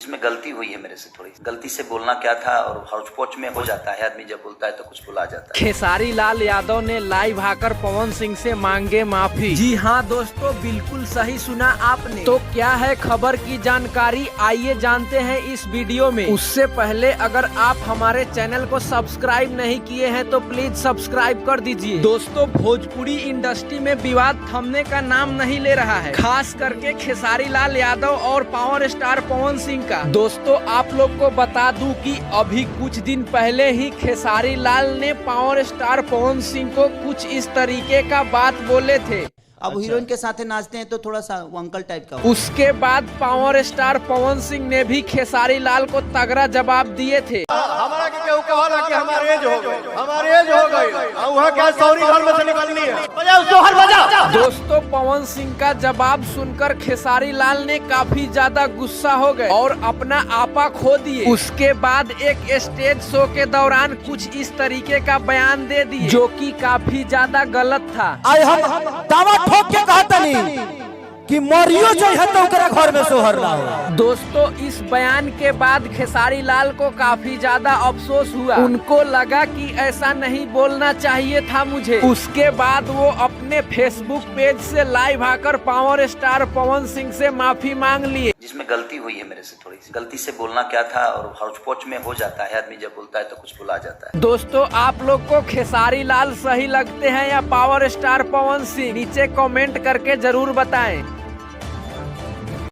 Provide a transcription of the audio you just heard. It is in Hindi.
इसमें गलती हुई है मेरे से, थोड़ी गलती से बोलना क्या था और हौच पौच में हो जाता है, आदमी जब बोलता है तो कुछ बुला जाता है। खेसारी लाल यादव ने लाइव आकर पवन सिंह से मांगे माफी। जी हाँ दोस्तों, बिल्कुल सही सुना आपने। तो क्या है खबर की जानकारी, आइए जानते हैं इस वीडियो में। उससे पहले अगर आप हमारे चैनल को सब्सक्राइब नहीं किए हैं तो प्लीज सब्सक्राइब कर दीजिए। दोस्तों, भोजपुरी इंडस्ट्री में विवाद थमने का नाम नहीं ले रहा है, खास करके खेसारी लाल यादव और पावर स्टार पवन सिंह का। दोस्तों, आप लोग को बता दूं कि अभी कुछ दिन पहले ही खेसारी लाल ने पावर स्टार पवन सिंह को कुछ इस तरीके का बात बोले थे। अब हीरोइन के साथ नाचते हैं तो थोड़ा सा वो अंकल टाइप का। उसके बाद पावर स्टार पवन सिंह ने भी खेसारी लाल को तगड़ा जवाब दिए थे। हमारा के केहू कहला कि हमारे एज हो गई, हमारे एज हो गई, वहाँ क्या सौरी घर में से निकलनी है, बजा उसको हर बजा। दोस्तों, पवन सिंह का जवाब सुनकर खेसारी लाल ने काफी ज्यादा गुस्सा हो गए और अपना आपा खो दिए। उसके बाद एक स्टेज शो के दौरान कुछ इस तरीके का बयान दे दिए जो कि काफी ज्यादा गलत था। दावा ठोक के कहता नहीं कि मरियो जो है तो ओकरा घर में सोहर ना हो। दोस्तों, इस बयान के बाद खेसारी लाल को काफी ज्यादा अफसोस हुआ। उनको लगा कि ऐसा नहीं बोलना चाहिए था मुझे। उसके बाद वो अपने फेसबुक पेज से लाइव आकर पावर स्टार पवन सिंह से माफी मांग लिए। जिसमें गलती हुई है मेरे से, थोड़ी गलती से बोलना क्या था और हौच पौच में हो जाता है, आदमी जब बोलता है तो कुछ बुला जाता है। दोस्तों, आप लोग को खेसारी लाल सही लगते हैं या पावर स्टार पवन सिंह, नीचे कमेंट करके जरूर बताएं।